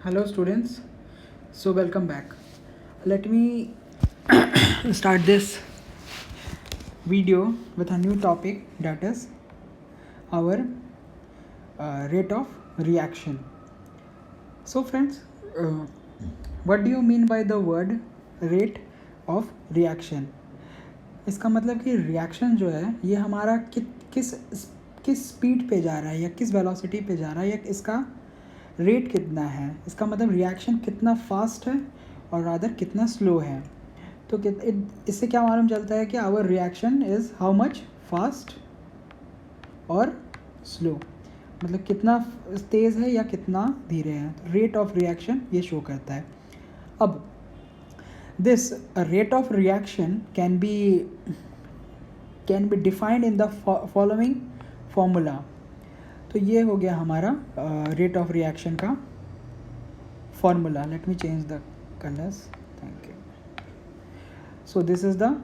Hello students, so welcome back. Let me start this video with a new topic, that is our rate of reaction. So friends, uh, what do you mean by the word rate of reaction? इसका मतलब कि reaction जो है ये हमारा किस speed पे जा रहा है या किस वेलोसिटी पे जा रहा है या इसका रेट कितना है, इसका मतलब रिएक्शन कितना फास्ट है और रादर कितना स्लो है. तो इससे क्या मालूम चलता है कि our reaction is how much fast और स्लो, मतलब कितना तेज़ है या कितना धीरे है. रेट ऑफ रिएक्शन ये शो करता है. अब this rate of reaction can be defined in the following formula. तो ये हो गया हमारा रेट ऑफ रिएक्शन का formula. Let me change the colours, thank you. So this is the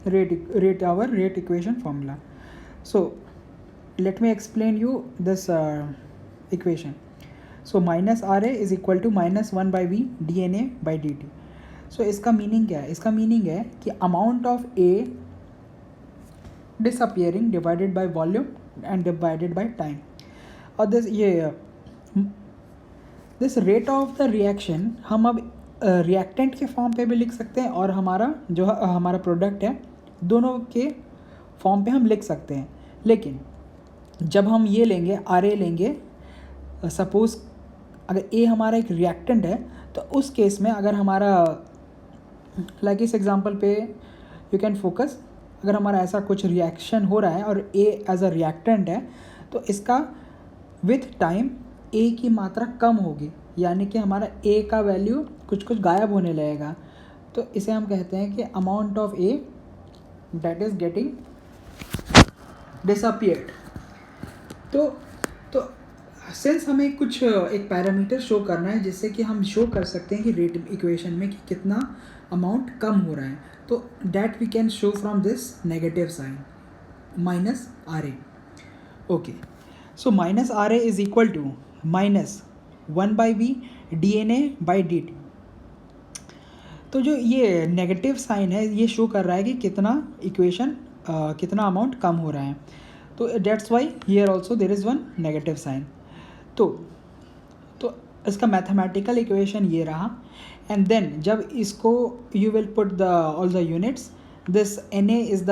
rate equation formula. So let me explain you this equation. So minus RA is equal to minus 1 by V dNA by dt. So इसका meaning क्या है? इसका meaning है कि amount of A disappearing divided by volume and divided by time. और this rate of the reaction हम अब reactant के फॉर्म पे भी लिख सकते हैं और हमारा प्रोडक्ट है दोनों के फॉर्म पे हम लिख सकते हैं. लेकिन जब हम ये लेंगे RA लेंगे, सपोज़ अगर A हमारा एक रिएक्टेंट है तो उस केस में अगर हमारा लाइक इस एग्जांपल पे यू कैन फोकस, अगर हमारा ऐसा कुछ रिएक्शन हो रहा है और A एज अ रिएक्टेंट है तो इसका विथ टाइम A की मात्रा कम होगी, यानी कि हमारा A का वैल्यू कुछ गायब होने लगेगा. तो इसे हम कहते हैं कि amount of A that is getting disappeared. तो सिंस हमें एक पैरामीटर शो करना है जिससे कि हम शो कर सकते हैं कि रेट इक्वेशन में कि कितना अमाउंट कम हो रहा है, तो that we can show from this negative sign minus RA. Okay, so minus RA is equal to minus 1 by V dNA by dt. तो जो ये नेगेटिव साइन है ये शो कर रहा है कि कितना अमाउंट कम हो रहा है. तो that's why here also there is one negative sign. तो इसका मैथमेटिकल इक्वेशन ये रहा. एंड देन जब इसको you will put the all the units, this Na is the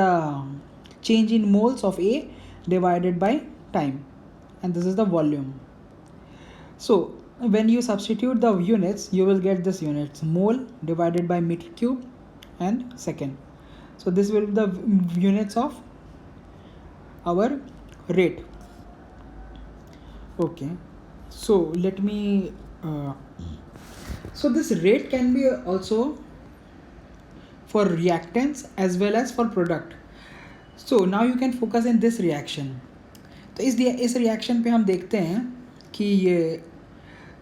change in moles of A divided by time and this is the volume. So when you substitute the units you will get this units mole divided by meter cube and second. So this will be the units of our rate. Okay, so let me so this rate can be also for reactants as well as for product. So now you can focus in this reaction. तो इस reaction पे हम देखते हैं कि ये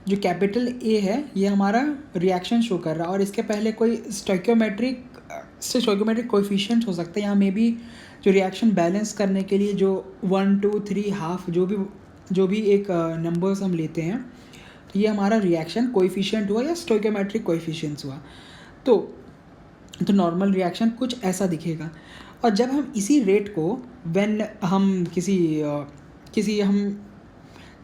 जो capital A है ये हमारा रिएक्शन शो कर रहा है और इसके पहले कोई स्टोइकियोमेट्रिक कोएफिशिएंट्स हो सकते हैं. यहाँ मे बी जो रिएक्शन बैलेंस करने के लिए जो 1 2 3 हाफ जो भी एक नंबर्स हम लेते हैं, तो ये हमारा रिएक्शन कोएफिशिएंट हुआ या स्टोइकियोमेट्रिक कोएफिशिएंट्स हुआ. तो नॉर्मल रिएक्शन कुछ ऐसा दिखेगा. और जब हम इसी रेट को व्हेन हम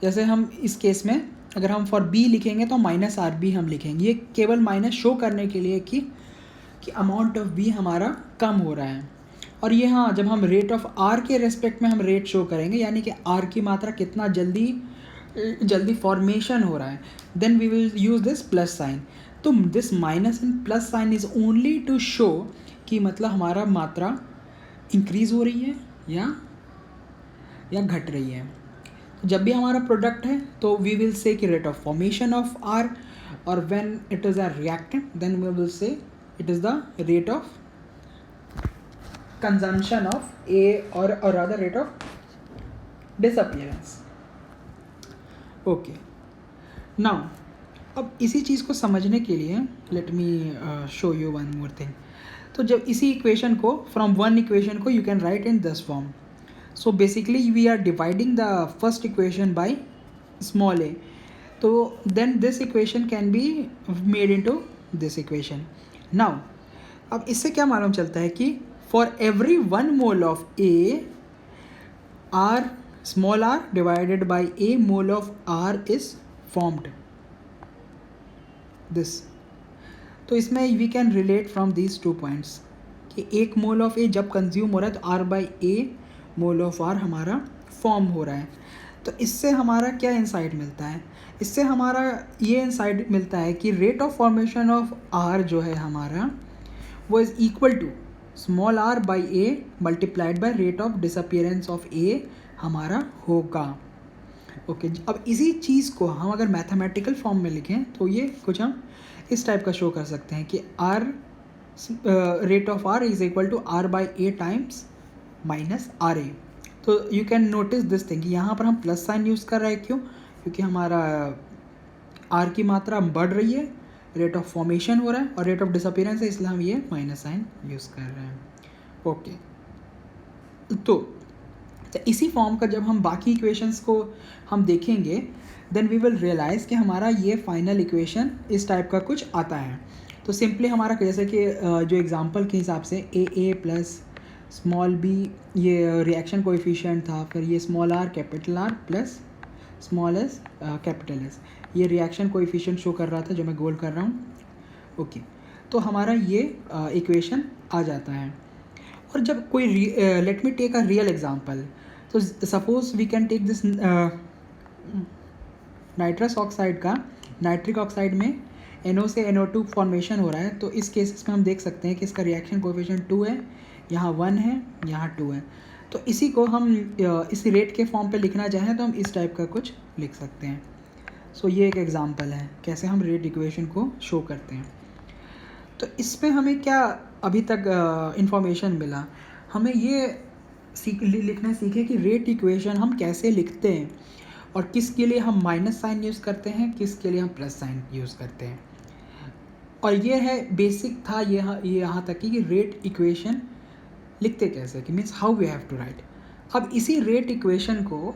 जैसे हम इस केस में अगर हम फॉर B लिखेंगे तो माइनस RB हम लिखेंगे. ये केवल माइनस शो करने के लिए कि अमाउंट ऑफ B हमारा कम हो रहा है. और ये हाँ, जब हम रेट ऑफ R के रेस्पेक्ट में हम रेट शो करेंगे यानी कि R की मात्रा कितना जल्दी फॉर्मेशन हो रहा है, then we will use this plus sign. तो this minus and plus sign is only to show कि मतलब हमारा मात्रा इंक्रीज़ हो रही है या घट रही है. जब भी हमारा प्रोडक्ट है तो वी विल से कि rate of formation of R, और when it is a reactant then we will say it is the rate of consumption of A और other rate of disappearance. Okay, now अब इसी चीज़ को समझने के लिए let me show you one more thing. तो जब इसी इक्वेशन को फ्रॉम वन इक्वेशन को you can write in this form. So basically we are dividing the first equation by small a. तो then this equation can be made into this equation. Now अब इससे क्या मालूम चलता है कि for every 1 mole of A, R small R divided by A mole of R is formed this. तो इसमें we can relate from these 2 points कि 1 मोल ऑफ ए जब कंज्यूम हो रहा है तो R by A mole of R हमारा form हो रहा है. तो इससे हमारा क्या इंसाइट मिलता है? इससे हमारा ये इंसाइट मिलता है कि rate of formation of R जो है हमारा वो is equal to small R by A multiplied by rate of disappearance of A हमारा होगा. ओके अब इसी चीज़ को हम अगर मैथमेटिकल फॉर्म में लिखें तो ये कुछ हम इस टाइप का शो कर सकते हैं कि R rate of R is equal to R by A times minus R A. तो you can notice this thing, यहाँ पर हम प्लस साइन यूज़ कर रहे हैं. क्यों? क्योंकि हमारा आर की मात्रा बढ़ रही है, रेट ऑफ फॉर्मेशन हो रहा है, और रेट ऑफ डिसअपीयरेंस है, इसलिए हम ये माइनस साइन यूज़ कर रहे हैं. ओके तो इसी फॉर्म का जब हम बाकी इक्वेशंस को हम देखेंगे देन वी विल रियलाइज़ कि हमारा ये फाइनल इक्वेशन इस टाइप का कुछ आता है. तो सिंपली हमारा जैसे कि जो एग्जांपल के हिसाब से ए प्लस स्मॉल बी ये रिएक्शन कोएफिशिएंट था, फिर ये small are capital R plus small S capital S, ये रिएक्शन कोएफिशिएंट शो कर रहा था जो मैं गोल कर रहा हूँ. ओके तो हमारा ये इक्वेशन आ जाता है. और जब कोई let me take a real example. तो suppose we can take this nitrous oxide का नाइट्रिक ऑक्साइड में NO से NO2 फॉर्मेशन हो रहा है. तो इस केसेस में हम देख सकते हैं कि इसका रिएक्शन कोएफिशिएंट 2 है, यहाँ 1 है, यहाँ 2 है. तो इसी को हम इस रेट के फॉर्म पे लिखना चाहें तो हम इस टाइप का कुछ लिख सकते हैं. सो ये एक एग्जांपल है कैसे हम रेट इक्वेशन को शो करते हैं. तो इसमें हमें क्या अभी तक इंफॉर्मेशन मिला? हमें ये लिखना सीखे कि रेट इक्वेशन हम कैसे लिखते हैं और किसके लिए हम माइनस साइन यूज़ करते हैं, किसके लिए हम प्लस साइन यूज़ करते हैं. और ये है बेसिक था ये यहाँ तक कि रेट इक्वेशन लिखते कैसे, कि means how we have to write. अब इसी रेट इक्वेशन को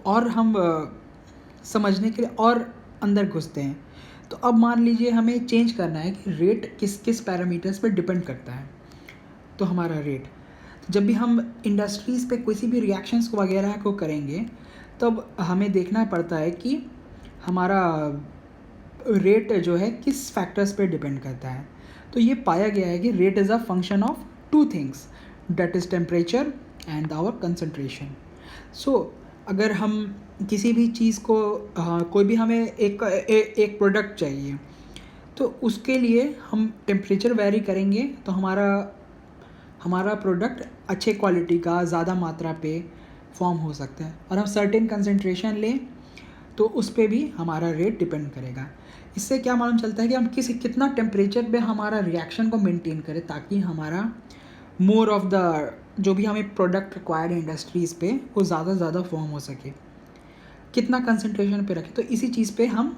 और हम समझने के लिए और अंदर घुसते हैं. तो अब मान लीजिए हमें चेंज करना है कि रेट किस किस पैरामीटर्स पर डिपेंड करता है. तो हमारा रेट जब भी हम इंडस्ट्रीज़ पे किसी भी रिएक्शंस को वगैरह को करेंगे तब हमें देखना पड़ता है कि हमारा रेट जो है किस फैक्टर्स पे डिपेंड करता है. तो ये पाया गया है कि rate is a function of 2 things, that is temperature and our concentration. So अगर हम किसी भी चीज़ को कोई भी हमें एक प्रोडक्ट चाहिए तो उसके लिए हम टेम्परेचर वेरी करेंगे तो हमारा प्रोडक्ट अच्छे क्वालिटी का ज़्यादा मात्रा पे फॉर्म हो सकता है. और हम सर्टेन कंसंट्रेशन लें तो उस पर भी हमारा रेट डिपेंड करेगा. इससे क्या मालूम चलता है कि हम कितना टेम्परेचर पे हमारा रिएक्शन को मेंटेन करें ताकि हमारा मोर ऑफ द जो भी हमें प्रोडक्ट रिक्वायर्ड इंडस्ट्रीज़ पे वो ज़्यादा फॉर्म हो सके, कितना कंसंट्रेशन पे रखें. तो इसी चीज़ पे हम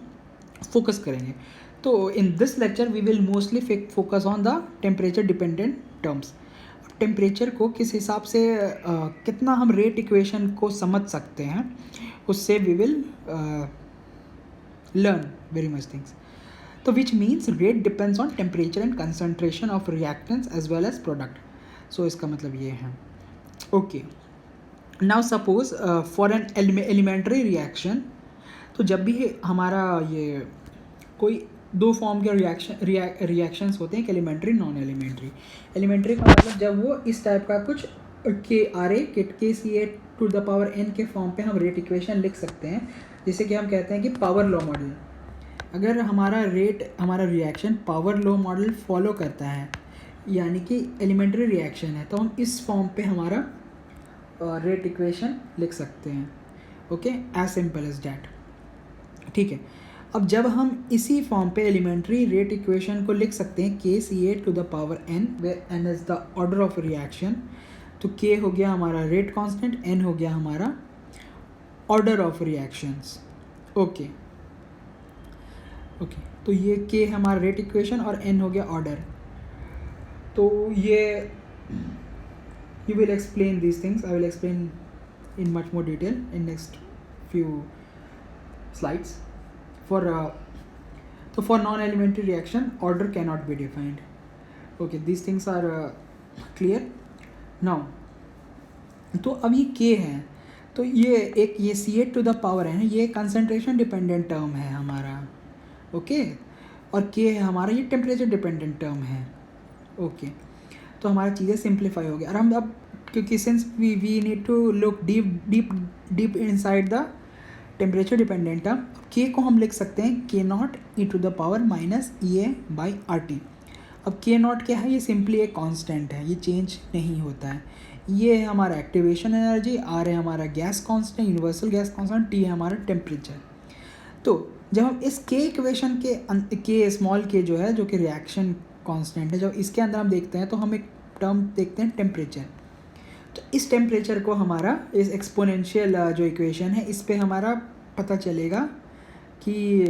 फोकस करेंगे. तो in this lecture we will mostly focus on the temperature dependent terms. Temperature को किस हिसाब से कितना हम रेट इक्वेशन को समझ सकते हैं उससे we will learn very much things. तो which means rate depends on temperature and concentration of reactants as well as product. So इसका मतलब ये है. Okay now suppose for an elementary reaction. तो जब भी हमारा ये कोई 2 फॉर्म के रिएक्शंस होते हैं, एलिमेंट्री नॉन एलिमेंट्री. एलिमेंट्री का मतलब जब वो इस टाइप का कुछ KCA⁴ के फॉर्म पे हम रेट इक्वेशन लिख सकते हैं. जैसे कि हम कहते हैं कि पावर लॉ मॉडल. अगर हमारा reaction power law model follow करता है यानी कि एलिमेंट्री रिएक्शन है तो हम इस फॉर्म पे हमारा रेट इक्वेशन लिख सकते हैं. Okay as simple as that. ठीक है. अब जब हम इसी फॉर्म पे एलिमेंट्री रेट इक्वेशन को लिख सकते हैं KCA⁴ where n is the order of reaction. तो K हो गया हमारा रेट कांस्टेंट, N हो गया हमारा ऑर्डर ऑफ रिएक्शंस. ओके तो ये K हमारा रेट इक्वेशन और N हो गया ऑर्डर. तो ये you will explain these things. I will explain in much more detail in next few slides. For non-elementary reaction, order cannot be defined. Okay, these things are clear. Now, तो अब ये K है, तो ये C8 to the power है, ये concentration dependent term है हमारा, ओके, और K है हमारा ये टेम्परेचर डिपेंडेंट टर्म है, ओके. तो हमारी चीज़ें सिंप्लीफाई हो गई. और हम अब क्योंकि since we need to look deep inside the temperature dependent term, K को हम लिख सकते हैं K0 e to the power minus EA/RT. अब K0 क्या है, ये सिंपली एक कांस्टेंट है, ये चेंज नहीं होता है. ये है हमारा एक्टिवेशन एनर्जी, R है हमारा gas constant, universal gas constant, T है हमारा टेम्परेचर. तो जब हम इस K इक्वेशन के स्मॉल k जो है, जो कि रिएक्शन कांस्टेंट है, जब इसके अंदर हम देखते हैं तो हम एक टर्म देखते हैं टेम्परेचर. तो इस टेम्परेचर को हमारा इस एक्सपोनेंशियल जो इक्वेशन है, इस पे हमारा पता चलेगा कि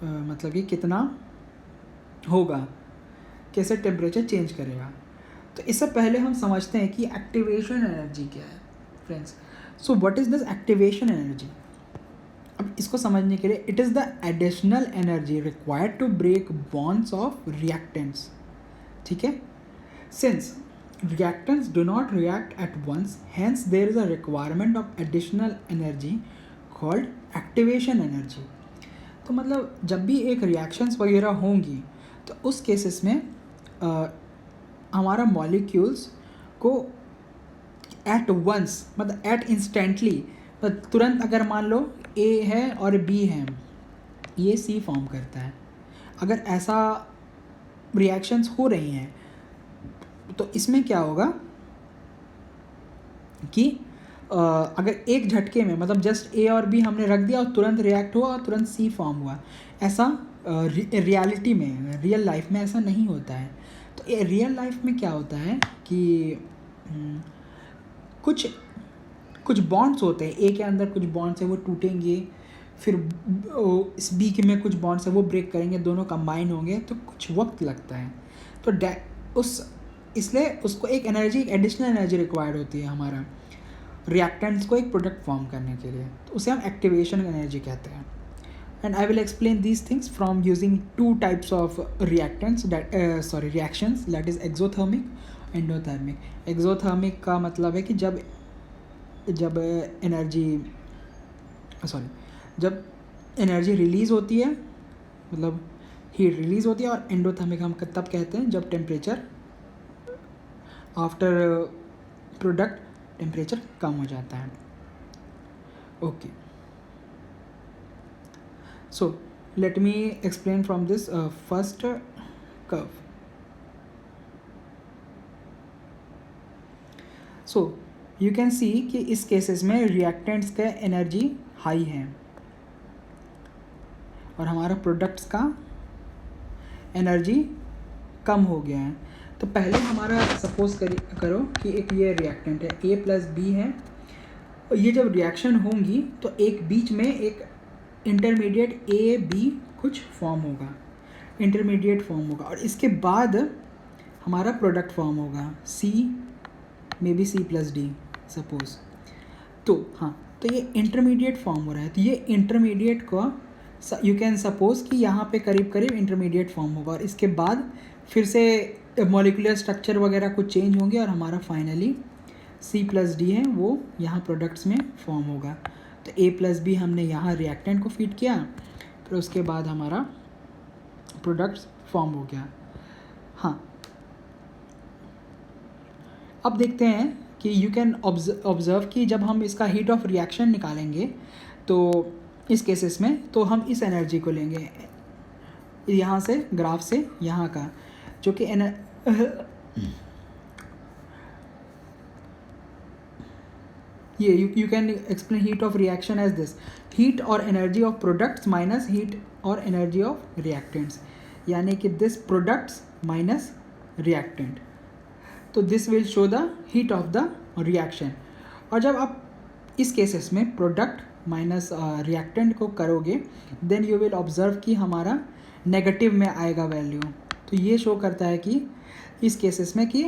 मतलब कि कितना होगा, कैसे टेम्परेचर चेंज करेगा. तो इससे पहले हम समझते हैं कि एक्टिवेशन एनर्जी क्या है friends. So what is this activation energy. अब इसको समझने के लिए, it is the additional energy required to break bonds of reactants. ठीक है, सिंस reactants do not react at once, hence there is a requirement of additional energy called activation energy. तो मतलब जब भी एक रिएक्शंस वगैरह होंगी तो उस केसेस में हमारा मॉलिक्यूल्स को एट वंस, मतलब एट इंस्टेंटली, तुरंत, अगर मान लो A है और B है, ये C फॉर्म करता है. अगर ऐसा रिएक्शंस हो रही हैं तो इसमें क्या होगा कि अगर एक झटके में, मतलब जस्ट A और B हमने रख दिया और तुरंत रिएक्ट हुआ और तुरंत C फॉर्म हुआ, ऐसा रियलिटी में, रियल लाइफ में ऐसा नहीं होता है. तो रियल लाइफ में क्या होता है कि कुछ बॉन्ड्स होते हैं, A के अंदर कुछ बॉन्ड्स है वो टूटेंगे, फिर इस B के में कुछ बॉन्ड्स है वो ब्रेक करेंगे, दोनों कंबाइन होंगे, तो कुछ वक्त लगता है. तो इसलिए उसको एक एनर्जी, एक एडिशनल एनर्जी रिक्वायर्ड होती है हमारा रिएक्टेंट्स को एक प्रोडक्ट फॉर्म करने के लिए. तो उसे हम एक्टिवेशन एनर्जी कहते हैं. And I will explain these things from using two types of reactants, reactions, that is exothermic, endothermic. Exothermic का मतलब है कि जब एनर्जी रिलीज़ होती है, मतलब हीट रिलीज़ होती है. और एंडोथर्मिक हम तब कहते हैं जब टेम्परेचर आफ्टर प्रोडक्ट टेम्परेचर कम हो जाता है. Okay, so let me explain from this first curve. So you can see कि इस केसेस में रिएक्टेंट्स का एनर्जी हाई है और हमारा प्रोडक्ट्स का एनर्जी कम हो गया है. तो पहले हमारा सपोज करो कि एक ये रिएक्टेंट है, A प्लस B है, और ये जब रिएक्शन होंगी तो एक बीच में एक इंटरमीडिएट AB कुछ फॉर्म होगा, इंटरमीडिएट फॉर्म होगा, और इसके बाद हमारा प्रोडक्ट फॉर्म होगा C, may be C plus D suppose. तो हाँ, तो ये इंटरमीडिएट फॉर्म हो रहा है. तो ये इंटरमीडिएट को यू कैन सपोज कि यहाँ पे करीब करीब इंटरमीडिएट फॉर्म होगा, और इसके बाद फिर से मॉलिकुलर स्ट्रक्चर वगैरह कुछ चेंज होंगे और हमारा फाइनली C प्लस D है वो यहाँ प्रोडक्ट्स में फॉर्म होगा. तो A प्लस B हमने यहाँ रिएक्टेंट को फीड किया, फिर उसके बाद हमारा प्रोडक्ट्स फॉर्म हो गया. हाँ, अब देखते हैं कि यू कैन ऑब्जर्व कि जब हम इसका हीट ऑफ रिएक्शन निकालेंगे तो इस केसेस में तो हम इस एनर्जी को लेंगे यहाँ से, ग्राफ से यहाँ का, जो कि ये you can explain heat of reaction as this: heat और energy of products minus heat और एनर्जी ऑफ रिएक्टेंट्स, यानी कि दिस प्रोडक्ट्स माइनस रिएक्टेंट. तो this will show the heat of the reaction. और जब आप इस केसेस में प्रोडक्ट माइनस रिएक्टेंट को करोगे, देन यू विल ऑब्जर्व कि हमारा नेगेटिव में आएगा वैल्यू. तो ये शो करता है कि इस केसेस में कि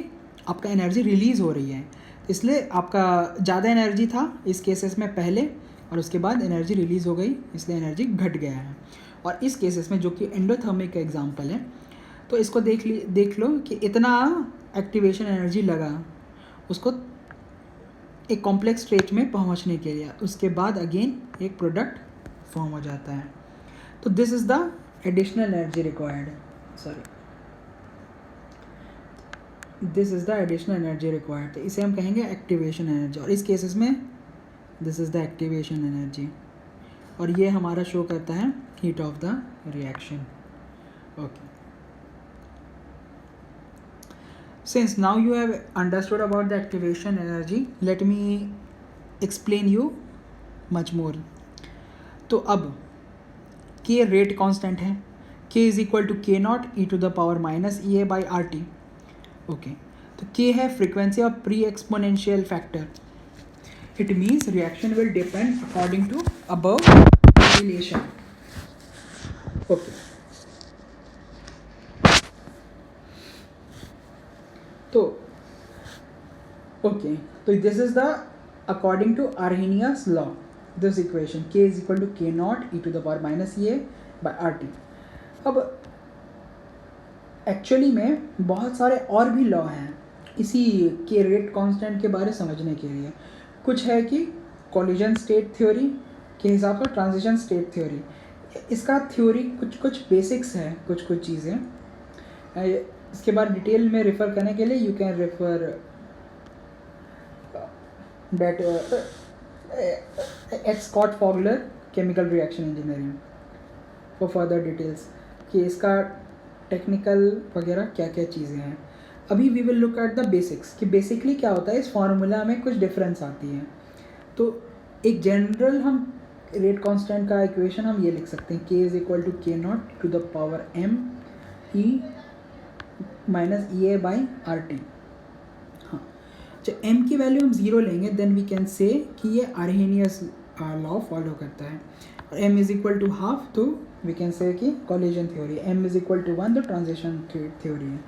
आपका एनर्जी रिलीज़ हो रही है. इसलिए आपका ज़्यादा एनर्जी था इस केसेस में पहले, और उसके बाद एनर्जी रिलीज़ हो गई, इसलिए एनर्जी घट गया है। और इस केसेस में जो कि एंडोथर्मिक का एग्जांपल है, तो इसको देख लो कि इतना एक्टिवेशन एनर्जी लगा उसको एक कॉम्प्लेक्स स्टेट में पहुंचने के लिए, उसके बाद अगेन एक प्रोडक्ट फॉर्म हो जाता है। तो this is the additional energy required, this is the additional energy required. तो इसे हम कहेंगे एक्टिवेशन एनर्जी, और इस केसेस में this is the activation energy, और ये हमारा शो करता है heat of the reaction. Okay, since now you have understood about the activation energy, let me explain you much more. तो अब k रेट कांस्टेंट है, k is equal to k not E to the power minus E A by are T. Okay, तो k है frequency of pre exponential factor. It means reaction will depend according to above relation. Okay, तो this is the according to Arrhenius law, this equation k is equal to k not E to the power minus E A by are T. अब actually में बहुत सारे और भी law हैं इसी के रेट कांस्टेंट के बारे समझने के लिए। कुछ है कि कोलिजन स्टेट थ्योरी के हिसाब से ट्रांजिशन स्टेट थ्योरी, इसका थ्योरी कुछ बेसिक्स है, कुछ चीज़ें। इसके बाद डिटेल में रेफ़र करने के लिए you can refer that at Scott Fogler chemical reaction engineering for further details कि इसका टेक्निकल वगैरह क्या क्या चीज़ें हैं। अभी we will look at the basics कि बेसिकली क्या होता है, इस फार्मूला में कुछ डिफरेंस आती है। तो एक जनरल हम रेट कांस्टेंट का इक्वेशन हम ये लिख सकते हैं, k is equal to k not to the power m e minus E A by are T. हाँ, जब m की वैल्यू हम 0 लेंगे देन वी कैन से कि ये आर्हेनियस लॉ फॉलो करता है, और m is equal to half तो वी कैन से कि collision theory, m is equal to 1 तो ट्रांजिशन थ्योरी है।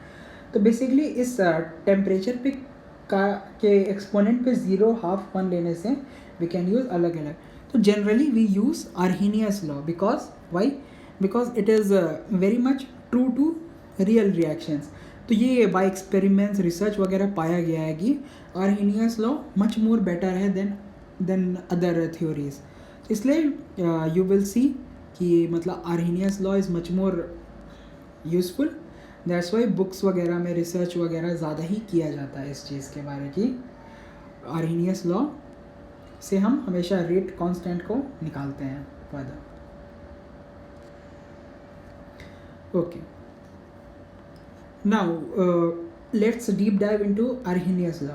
तो बेसिकली इस टेम्परेचर पे के एक्सपोनेंट पे 0, हाफ, 1 लेने से वी कैन यूज़ अलग अलग। तो generally we use Arrhenius law because it is very much true to real reactions. तो ये बाय एक्सपेरिमेंट्स रिसर्च वगैरह पाया गया है कि Arrhenius law much more better है देन अदर थ्योरीज। इसलिए यू विल सी कि मतलब Arrhenius law is much more useful. That's why books वगैरह में रिसर्च वगैरह ज़्यादा ही किया जाता है इस चीज़ के बारे की। आर्हेनियस लॉ से हम हमेशा रेट कांस्टेंट को निकालते हैं further. Okay, now let's deep dive into Arrhenius law.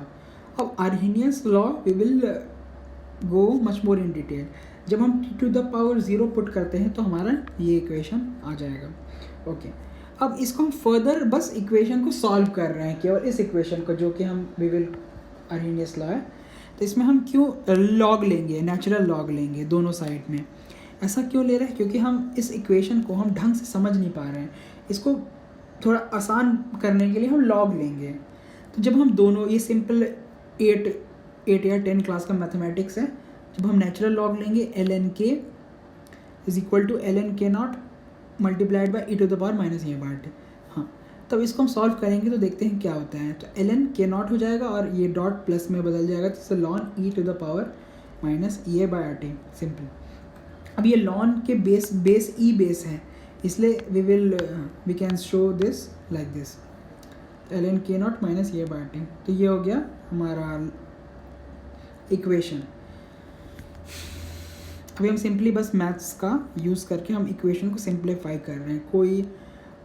अब Arrhenius law we will go much more in detail. जब हम t to the power 0 put करते हैं तो हमारा ये इक्वेशन आ जाएगा। ओके, अब इसको हम फर्दर बस इक्वेशन को सॉल्व कर रहे हैं, केवल इस इक्वेशन को जो कि हम वी विल आर्हेनियस लॉ है। तो इसमें हम क्यों लॉग लेंगे, नेचुरल लॉग लेंगे दोनों साइड में। ऐसा क्यों ले रहे हैं, क्योंकि हम इस इक्वेशन को हम ढंग से समझ नहीं पा रहे हैं, इसको थोड़ा आसान करने के लिए हम लॉग लेंगे। तो जब हम दोनों, ये सिंपल 8 या 10 क्लास का मैथमेटिक्स है, जब हम नेचुरल लॉग लेंगे ln k is equal to ln k not multiplied by e to the power minus E bar T. हाँ, तब इसको हम सॉल्व करेंगे तो देखते हैं क्या होता है। तो ln k नॉट हो जाएगा और ये डॉट प्लस में बदल जाएगा, तो लॉन e to the power minus E A by are T simple. अब ये लॉन के बेस ई बेस है, इसलिए we can show this like this ln k not minus E by are R. T ये हो गया हमारा इक्वेशन। अभी हम सिंपली बस मैथ्स का यूज़ करके हम इक्वेशन को सिंप्लीफाई कर रहे हैं, कोई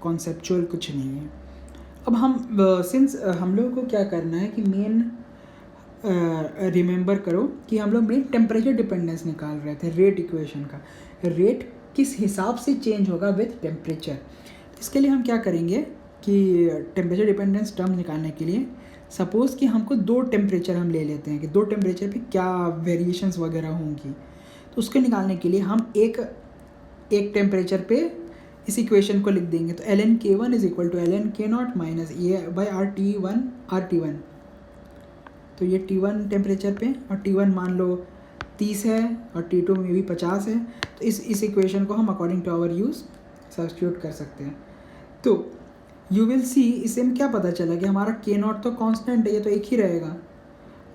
कॉन्सेप्चुअल कुछ नहीं है। अब हम सिंस हम लोगों को क्या करना है कि मेन रिमेंबर करो कि हम लोग मेन टेम्परेचर डिपेंडेंस निकाल रहे थे रेट इक्वेशन का। रेट किस हिसाब से चेंज होगा विथ टेम्परेचर। इसके लिए हम क्या करेंगे कि टेम्परेचर डिपेंडेंस टर्म निकालने के लिए सपोज़ कि हमको 2 टेम्परेचर हम ले लेते हैं कि 2 टेम्परेचर पे क्या वेरिएशंस वगैरह होंगी। तो उसके निकालने के लिए हम एक टेम्परेचर पे इस इक्वेशन को लिख देंगे। तो ln k1 is equal to ln k not minus E by are R T. One ये T1 टेम्परेचर पे और T1 मान लो 30 है और T2 में भी 50 है, तो इस इक्वेशन को हम according to our use substitute कर सकते हैं। तो यू विल सी, इससे हम क्या पता चला कि हमारा K0 तो कांस्टेंट है, ये तो एक ही रहेगा,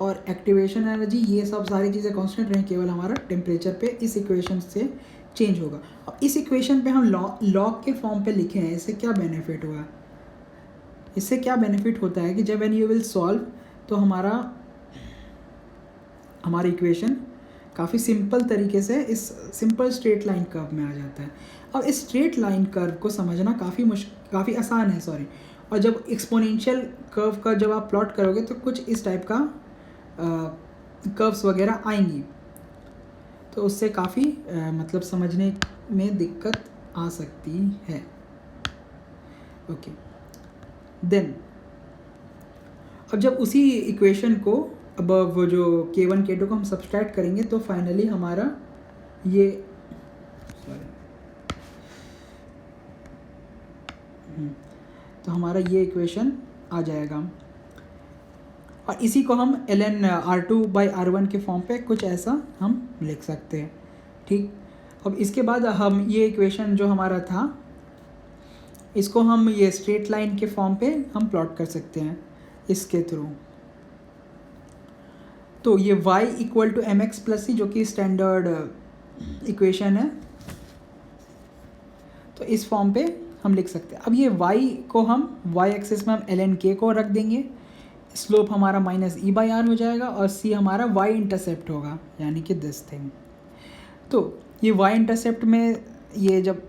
और एक्टिवेशन एनर्जी ये सब सारी चीज़ें कांस्टेंट रहें, केवल हमारा टेम्परेचर पे इस इक्वेशन से चेंज होगा। और इस इक्वेशन पे हम लॉग के फॉर्म पे लिखे हैं, इससे क्या बेनिफिट हुआ, इससे क्या बेनिफिट होता है कि जब व्हेन यू विल सॉल्व तो हमारी इक्वेशन काफ़ी सिंपल तरीके से इस सिंपल स्ट्रेट लाइन कर्व में आ जाता है। अब इस स्ट्रेट लाइन कर्व को समझना काफ़ी आसान है, सॉरी। और जब एक्सपोनेंशियल कर्व का जब आप प्लॉट करोगे तो कुछ इस टाइप का कर्व्स वगैरह आएंगी, तो उससे काफ़ी मतलब समझने में दिक्कत आ सकती है। ओके, देन अब जब उसी इक्वेशन को अब वो जो K1 K2 को हम सब्सट्रैक्ट करेंगे तो फाइनली हमारा ये तो हमारा ये इक्वेशन आ जाएगा, और इसी को हम ln R2/R1 के फॉर्म पे कुछ ऐसा हम लिख सकते हैं, ठीक। अब इसके बाद हम ये इक्वेशन जो हमारा था इसको हम ये स्ट्रेट लाइन के फॉर्म पे हम प्लॉट कर सकते हैं इसके थ्रू। तो ये y = mx + c जो कि स्टैंडर्ड इक्वेशन है, तो इस फॉर्म पे हम लिख सकते हैं। अब ये y को हम y एक्सिस में हम ln k को रख देंगे, स्लोप हमारा -e/r हो जाएगा, और c हमारा y इंटरसेप्ट होगा, यानी कि दिस थिंग। तो ये y इंटरसेप्ट में ये जब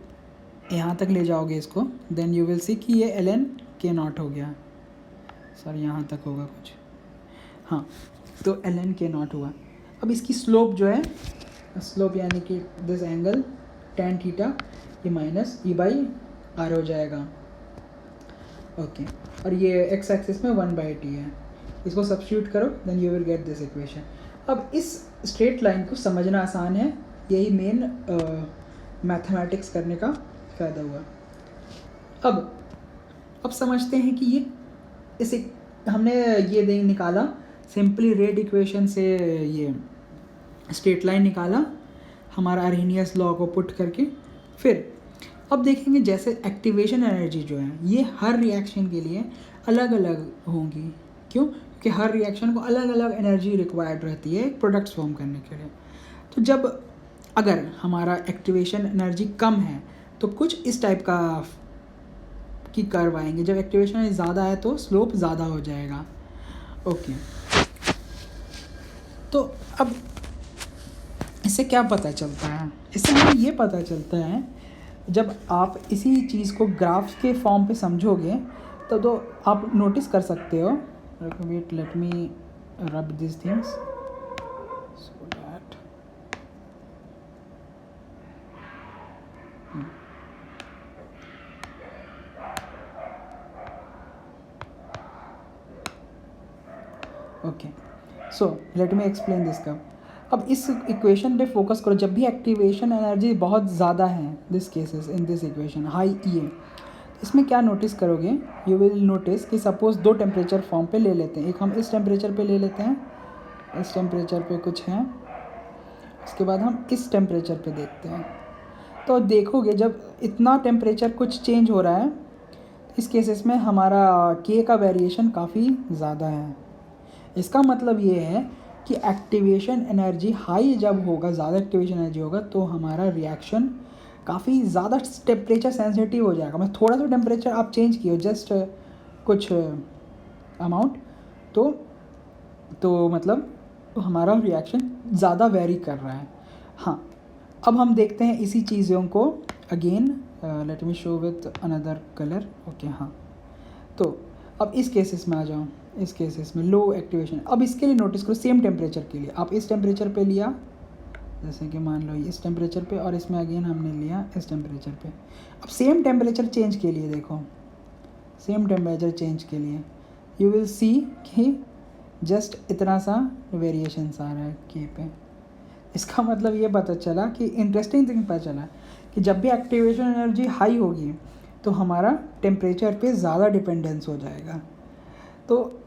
यहाँ तक ले जाओगे इसको, देन यू विल सी कि ये ln k0 हो गया, सॉरी यहाँ तक होगा कुछ, हाँ, तो ln k0 हुआ। अब इसकी स्लोप जो है, स्लोप यानी कि दिस एंगल tan थीटा, ये -e/r हो जाएगा, ओके। और ये x एक्सिस में 1/t है, इसको सब्स्टिट्यूट करो, then you will get this equation. अब इस स्ट्रेट लाइन को समझना आसान है, यही मेन मैथमेटिक्स करने का फ़ायदा हुआ। अब समझते हैं कि ये इसे हमने ये निकाला सिंपली रेड इक्वेशन से, ये स्ट्रेट लाइन निकाला हमारा अरहेनियस लॉ को पुट करके। फिर अब देखेंगे जैसे एक्टिवेशन एनर्जी जो है ये हर रिएक्शन के लिए अलग अलग होंगी। क्यों? क्योंकि हर रिएक्शन को अलग अलग एनर्जी रिक्वायर्ड रहती है एक प्रोडक्ट्स फॉर्म करने के लिए। तो जब अगर हमारा एक्टिवेशन एनर्जी कम है तो कुछ इस टाइप की कर्व आएंगे, जब एक्टिवेशन एनर्जी ज़्यादा है तो स्लोप ज़्यादा हो जाएगा, ओके। तो अब इससे क्या पता चलता है? इससे हमें ये पता चलता है जब आप इसी चीज़ को ग्राफ्स के फॉर्म पे समझोगे तो आप नोटिस कर सकते हो। Wait, let me rub this things so that okay, so let me explain this curve. अब इस इक्वेशन पे फोकस करो, जब भी एक्टिवेशन एनर्जी बहुत ज़्यादा है, this cases in this equation high ई है, इसमें क्या नोटिस करोगे, यू विल नोटिस कि सपोज दो टेम्परेचर फॉर्म पे ले लेते हैं। एक हम इस टेम्परेचर पे ले लेते हैं, इस टेम्परेचर पे कुछ है, उसके बाद हम इस टेम्परेचर पे देखते हैं। तो देखोगे जब इतना टेम्परेचर कुछ चेंज हो रहा है, इस केसेस में हमारा के का वेरिएशन काफ़ी ज़्यादा है। इसका मतलब ये है कि एक्टिवेशन एनर्जी हाई जब होगा, ज़्यादा एक्टिवेशन एनर्जी होगा, तो हमारा रिएक्शन काफ़ी ज़्यादा टेम्परेचर सेंसिटिव हो जाएगा। मतलब थोड़ा सा टेम्परेचर आप चेंज किए जस्ट कुछ अमाउंट, तो मतलब हमारा रिएक्शन ज़्यादा वेरी कर रहा है। हाँ, अब हम देखते हैं इसी चीज़ों को again, late me show with another colour, okay. हाँ, तो अब इस केसेस में आ जाओ, इस केसेस में लो एक्टिवेशन। अब इसके लिए नोटिस करो, सेम टेम्परेचर के लिए आप इस टेम्परेचर पे लिया, जैसे कि मान लो इस टेम्परेचर पे, और इसमें अगेन हमने लिया इस टेम्परेचर पे। अब सेम टेम्परेचर चेंज के लिए देखो, सेम टेम्परेचर चेंज के लिए यू विल सी कि जस्ट इतना सा वेरिएशंस आ रहा है के पे। इसका मतलब ये पता चला कि इंटरेस्टिंग थिंग पता चला कि जब भी एक्टिवेशन एनर्जी हाई होगी तो हमारा टेम्परेचर पे ज़्यादा डिपेंडेंस हो जाएगा। तो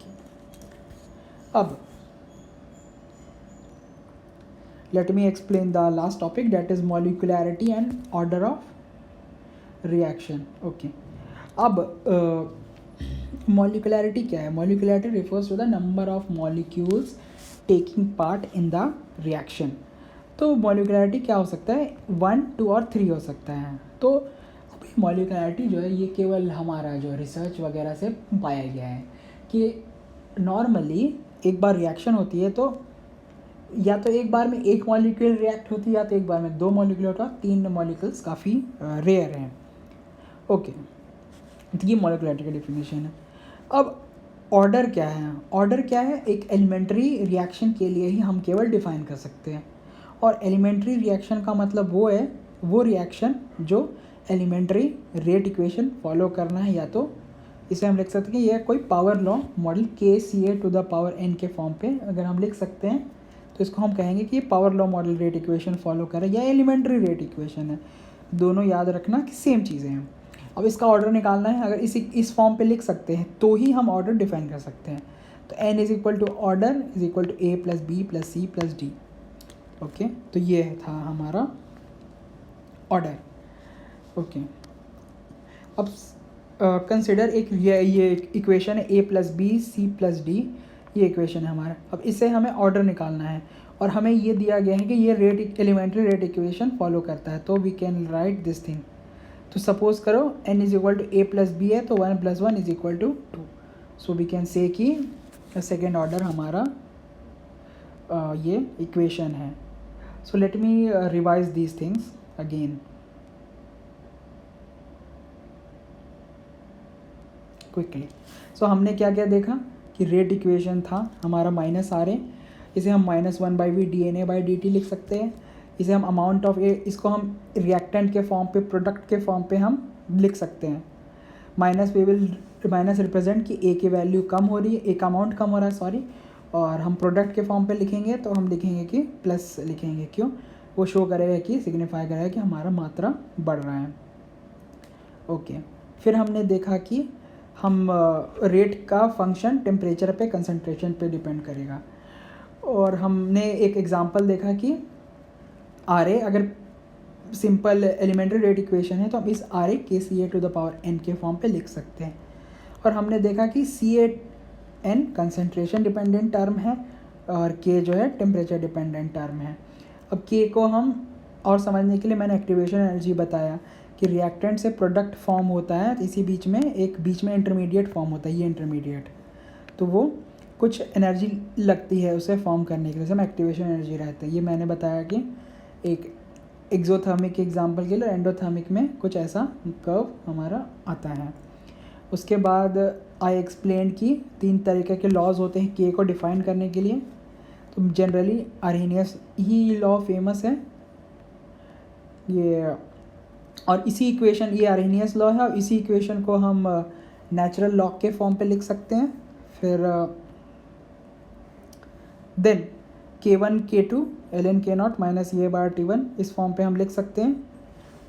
ओके, अब let me explain the last topic, that is molecularity and order of reaction. Okay, अब molecularity क्या है? Molecularity refers to the number of molecules taking part in the reaction. तो molecularity क्या हो सकता है? 1, 2 और 3 हो सकता है. तो अभी molecularity जो है ये केवल हमारा जो रिसर्च वगैरह से पाया गया है कि नॉर्मली एक बार रिएक्शन होती है तो या तो एक बार में एक मॉलिक्यूल रिएक्ट होती है या तो एक बार में 2 मॉलिक्यूल होता है, 3 मॉलिक्यूल्स काफ़ी रेयर हैं. ओके, तो ये मॉलिक्युलरिटी का डेफिनेशन है. अब ऑर्डर क्या है? ऑर्डर क्या है? एक एलिमेंट्री रिएक्शन के लिए ही हम केवल डिफाइन कर सकते हैं. और एलिमेंट्री रिएक्शन का मतलब वो है वो रिएक्शन जो एलिमेंट्री रेट इक्वेशन फॉलो करना है, या तो इसे हम लिख सकते हैं कि यह कोई पावर लॉ मॉडल K⁴ के फॉर्म पे अगर हम लिख सकते हैं तो इसको हम कहेंगे कि ये power law model rate equation follow करे या एलिमेंट्री रेट इक्वेशन है. दोनों याद रखना कि सेम चीज़ें हैं. अब इसका ऑर्डर निकालना है, अगर इस फॉर्म पे लिख सकते हैं तो ही हम ऑर्डर डिफाइन कर सकते हैं. तो n is equal to order is equal to A + B + C + D. Okay, तो ये था हमारा ऑर्डर. ओके, अब कंसिडर एक ये इक्वेशन है A + B C + D, ये इक्वेशन है हमारा. अब इसे हमें ऑर्डर निकालना है और हमें ये दिया गया है कि ये एलिमेंट्री रेट इक्वेशन फॉलो करता है. तो we can write this thing. तो सपोज करो n is equal to A + B है तो 1 + 1 is equal to 2. So we can say कि सेकेंड ऑर्डर हमारा ये इक्वेशन है. So let me revise these things again. Quickly. So हमने क्या क्या देखा कि रेट इक्वेशन था हमारा -RA, इसे हम -1/v dNA/dt लिख सकते हैं. इसे हम अमाउंट ऑफ ए, इसको हम रिएक्टेंट के फॉर्म पे, प्रोडक्ट के फॉर्म पे हम लिख सकते हैं. माइनस रिप्रेजेंट कि ए की वैल्यू कम हो रही है, ए का अमाउंट कम हो रहा है, सॉरी. और हम प्रोडक्ट के फॉर्म पे लिखेंगे तो हम लिखेंगे कि प्लस लिखेंगे. क्यों? वो शो करेगा कि सिग्निफाई करेगा कि हमारा मात्रा बढ़ रहा है. ओके, फिर हमने देखा कि हम रेट का फंक्शन टेम्परेचर पे, कंसंट्रेशन पे डिपेंड करेगा. और हमने एक एग्जांपल देखा कि RA अगर सिंपल एलिमेंट्री रेट इक्वेशन है तो हम इस RA K⁴n के फॉर्म पे लिख सकते हैं. और हमने देखा कि CN कंसंट्रेशन डिपेंडेंट टर्म है और K जो है टेम्परेचर डिपेंडेंट टर्म है. अब K को हम और समझने के लिए मैंने एक्टिवेशन एनर्जी बताया कि रिएक्टेंट से प्रोडक्ट फॉर्म होता है, इसी बीच में इंटरमीडिएट फॉर्म होता है, ये इंटरमीडिएट. तो वो कुछ एनर्जी लगती है उसे फॉर्म करने के लिए, हम एक्टिवेशन एनर्जी रहते हैं. ये मैंने बताया कि एक एक्सोथर्मिक के एग्जांपल के लिए एंडोथर्मिक में कुछ ऐसा कर्व हमारा आता है. उसके बाद आई एक्सप्लेन कि 3 तरीके के लॉज होते हैं K को डिफाइन करने के लिए. तो जनरली आर्हेनियस ही लॉ फेमस है ये, और इसी इक्वेशन, ये आर्हेनियस लॉ है और इसी इक्वेशन को हम नेचुरल लॉग के फॉर्म पे लिख सकते हैं. फिर then K1 K2 ln K0 minus A/T1 इस फॉर्म पे हम लिख सकते हैं.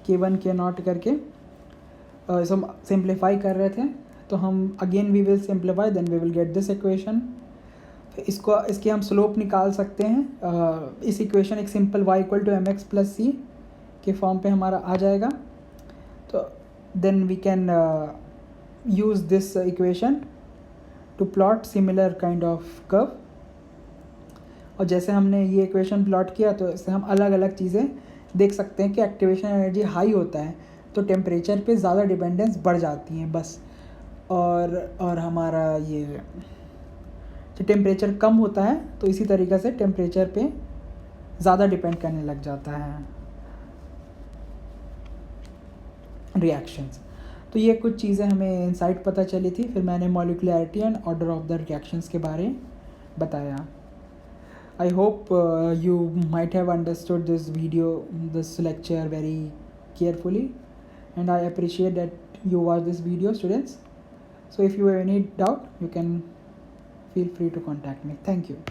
K1 K0 करके इसे हम सिंप्लीफाई कर रहे थे तो हम again we will simplify, then we will get this equation. इसकी हम स्लोप निकाल सकते हैं. इस इक्वेशन एक सिंपल y = mx + c के फॉर्म पे हमारा आ जाएगा. तो then we can use this equation to plot similar kind of curve. और जैसे हमने ये इक्वेशन प्लॉट किया तो इससे हम अलग अलग चीज़ें देख सकते हैं कि एक्टिवेशन एनर्जी हाई होता है तो टेम्परेचर पे ज़्यादा डिपेंडेंस बढ़ जाती है बस, और हमारा ये जो टेम्परेचर कम होता है तो इसी तरीक़े से टेम्परेचर पे ज़्यादा डिपेंड करने लग जाता है रिएक्शंस। तो ये कुछ चीज़ें हमें इनसाइट पता चली थी, फिर मैंने molecularity and order of the reactions के बारे बताया। I hope you might have understood this lecture very carefully, and I appreciate that you watch this video, students. So if you have any doubt, you can feel free to contact me. Thank you.